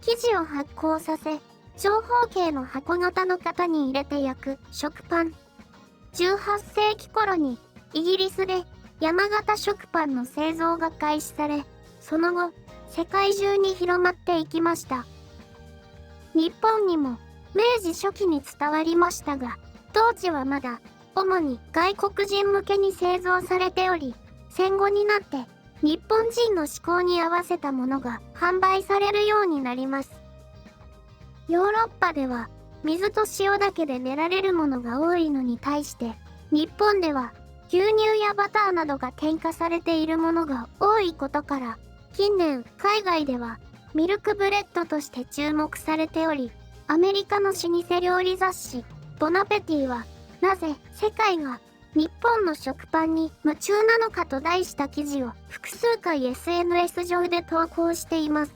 生地を発酵させ、長方形の箱型の型に入れて焼く食パン。18世紀頃にイギリスで山形食パンの製造が開始され、その後、世界中に広まっていきました。日本にも明治初期に伝わりましたが、当時はまだ主に外国人向けに製造されており、戦後になって日本人の嗜好に合わせたものが販売されるようになります。ヨーロッパでは水と塩だけで練られるものが多いのに対して、日本では牛乳やバターなどが添加されているものが多いことから、近年海外ではミルクブレッドとして注目されており、アメリカの老舗料理雑誌ボナペティは、なぜ世界が日本の食パンに夢中なのかと題した記事を複数回 SNS 上で投稿しています。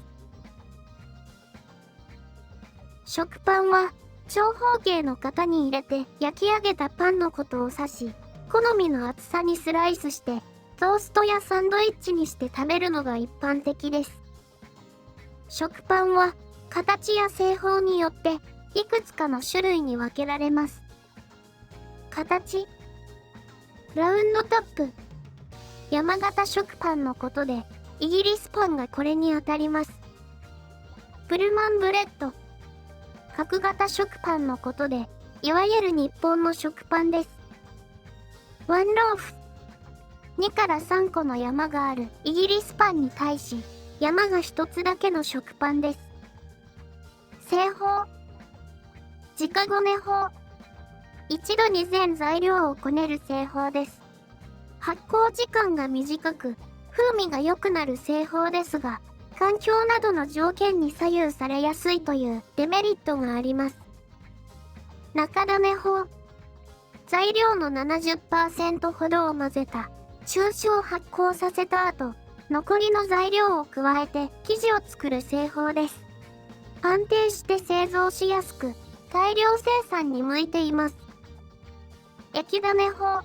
食パンは長方形の型に入れて焼き上げたパンのことを指し、好みの厚さにスライスしてトーストやサンドイッチにして食べるのが一般的です。食パンは形や製法によっていくつかの種類に分けられます。形、ラウンドトップ、山形食パンのことで、イギリスパンがこれにあたります。プルマンブレッド、角型食パンのことで、いわゆる日本の食パンです。ワンローフ、2から3個の山があるイギリスパンに対し、山が1つだけの食パンです。製法、直こね法、一度に全材料をこねる製法です。発酵時間が短く、風味が良くなる製法ですが、環境などの条件に左右されやすいというデメリットがあります。中種法、材料の 70% ほどを混ぜた中小発酵させた後、残りの材料を加えて生地を作る製法です。安定して製造しやすく、大量生産に向いています。液種法、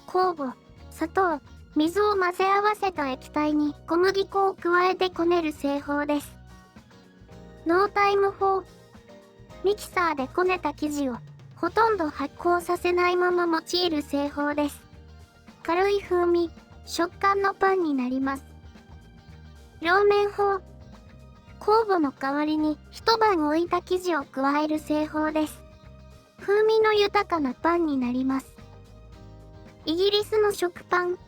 酵母、砂糖、水を混ぜ合わせた液体に小麦粉を加えてこねる製法です。ノータイム法、ミキサーでこねた生地をほとんど発酵させないまま用いる製法です。軽い風味、食感のパンになります。両面法、酵母の代わりに一晩置いた生地を加える製法です。風味の豊かなパンになります。イギリスの食パン。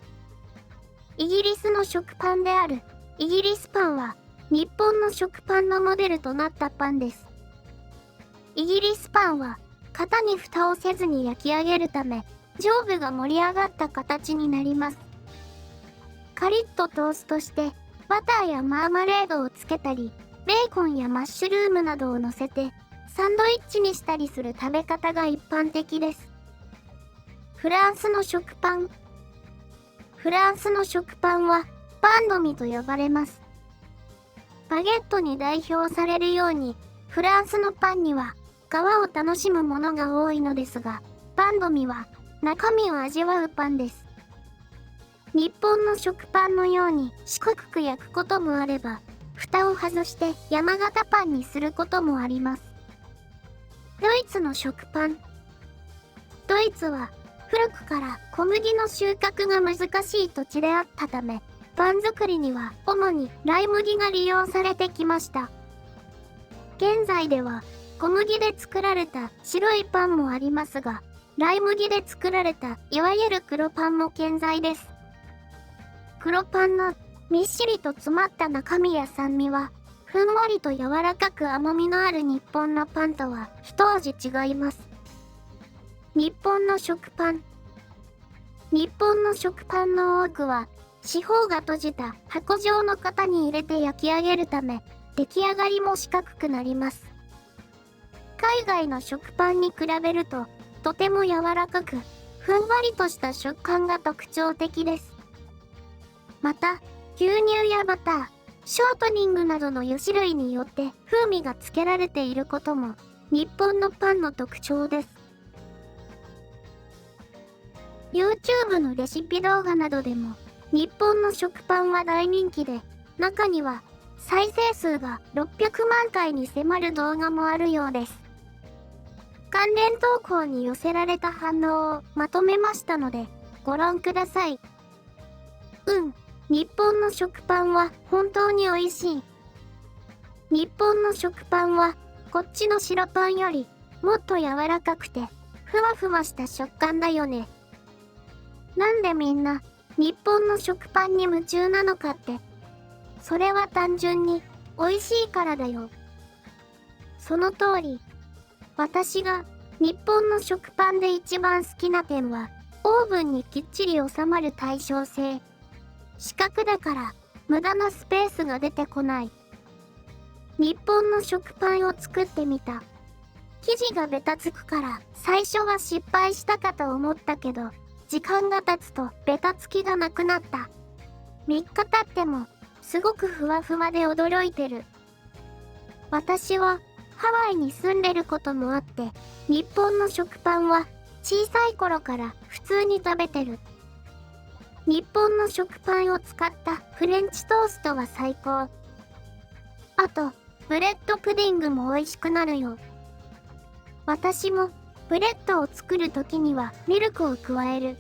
イギリスの食パンであるイギリスパンは日本の食パンのモデルとなったパンです。イギリスパンは型に蓋をせずに焼き上げるため、上部が盛り上がった形になります。カリッとトーストしてバターやマーマレードをつけたり、ベーコンやマッシュルームなどを乗せてサンドイッチにしたりする食べ方が一般的です。フランスの食パン。フランスの食パンはパンドミと呼ばれます。バゲットに代表されるように、フランスのパンには皮を楽しむものが多いのですが、パンドミは中身を味わうパンです。日本の食パンのように四角く焼くこともあれば、蓋を外して山形パンにすることもあります。ドイツの食パン。ドイツは古くから小麦の収穫が難しい土地であったため、パン作りには主にライ麦が利用されてきました。現在では小麦で作られた白いパンもありますが、ライ麦で作られたいわゆる黒パンも健在です。黒パンのみっしりと詰まった中身や酸味は、ふんわりと柔らかく甘みのある日本のパンとは一味違います。日本の食パン。日本の食パンの多くは、四方が閉じた箱状の型に入れて焼き上げるため、出来上がりも四角くなります。海外の食パンに比べると、とても柔らかく、ふんわりとした食感が特徴的です。また、牛乳やバター、ショートニングなどの油脂類によって風味がつけられていることも、日本のパンの特徴です。YouTube のレシピ動画などでも、日本の食パンは大人気で、中には再生数が600万回に迫る動画もあるようです。関連投稿に寄せられた反応をまとめましたので、ご覧ください。日本の食パンは本当に美味しい。日本の食パンはこっちの白パンよりもっと柔らかくてふわふわした食感だよね。なんでみんな日本の食パンに夢中なのかって、それは単純に美味しいからだよ。その通り。私が日本の食パンで一番好きな点は、オーブンにきっちり収まる対称性。四角だから無駄なスペースが出てこない。日本の食パンを作ってみた。生地がベタつくから最初は失敗したかと思ったけど、時間が経つとベタつきがなくなった。3日経ってもすごくふわふわで驚いてる。私はハワイに住んでることもあって、日本の食パンは小さい頃から普通に食べてる。日本の食パンを使ったフレンチトーストは最高。あと、ブレッドプディングも美味しくなるよ。私もブレッドを作るときにはミルクを加える。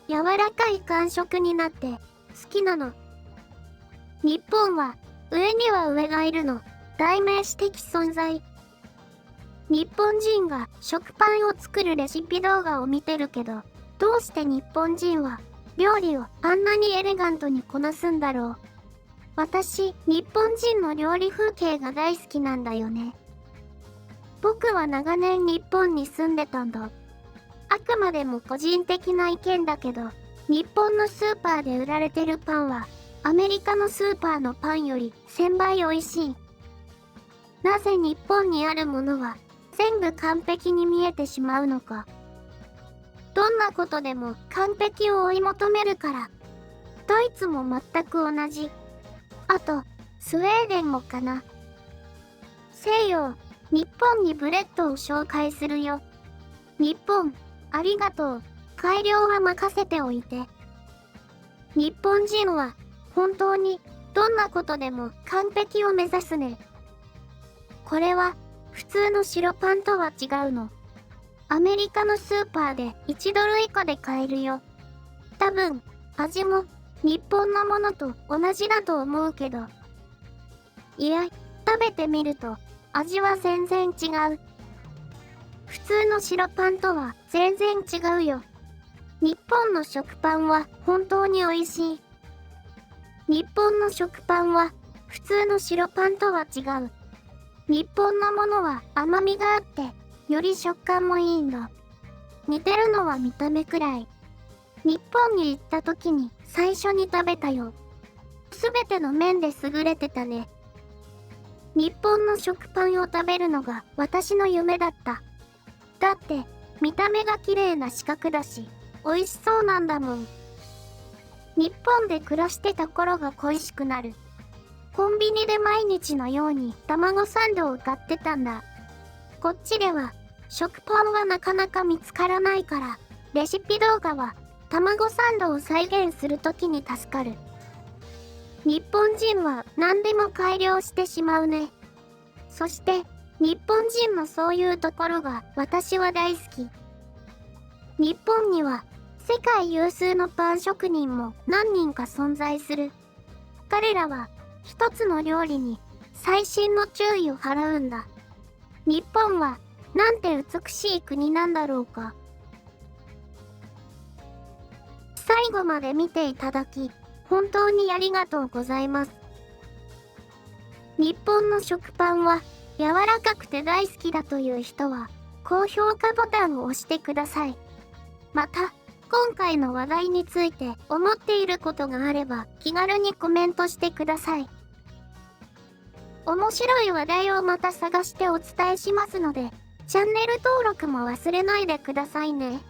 柔らかい感触になって好きなの。日本は上には上がいるの代名詞的存在。日本人が食パンを作るレシピ動画を見てるけど、どうして日本人は料理をあんなにエレガントにこなすんだろう。私、日本人の料理風景が大好きなんだよね。僕は長年日本に住んでたんだ。あくまでも個人的な意見だけど、日本のスーパーで売られてるパンは、アメリカのスーパーのパンより1000倍美味しい。なぜ日本にあるものは全部完璧に見えてしまうのか。どんなことでも完璧を追い求めるから。ドイツも全く同じ。あと、スウェーデンもかな。西洋、日本にブレッドを紹介するよ。日本、ありがとう。改良は任せておいて。日本人は本当にどんなことでも完璧を目指すね。これは普通の白パンとは違うの。アメリカのスーパーで1ドル以下で買えるよ。多分、味も日本のものと同じだと思うけど。いや、食べてみると味は全然違う。普通の白パンとは全然違うよ。日本の食パンは本当に美味しい。日本の食パンは普通の白パンとは違う。日本のものは甘みがあって、より食感もいいんだ。似てるのは見た目くらい。日本に行った時に最初に食べたよ。すべての面で優れてたね。日本の食パンを食べるのが私の夢だった。だって、見た目が綺麗な四角だし、美味しそうなんだもん。日本で暮らしてた頃が恋しくなる。コンビニで毎日のように卵サンドを買ってたんだ。こっちでは食パンはなかなか見つからないから、レシピ動画は卵サンドを再現するときに助かる。日本人は何でも改良してしまうね。そして日本人のそういうところが私は大好き。日本には世界有数のパン職人も何人か存在する。彼らは一つの料理に細心の注意を払うんだ。日本はなんて美しい国なんだろうか。最後まで見ていただき、本当にありがとうございます。日本の食パンは柔らかくて大好きだという人は、高評価ボタンを押してください。また、今回の話題について思っていることがあれば気軽にコメントしてください。面白い話題をまた探してお伝えしますので、チャンネル登録も忘れないでくださいね。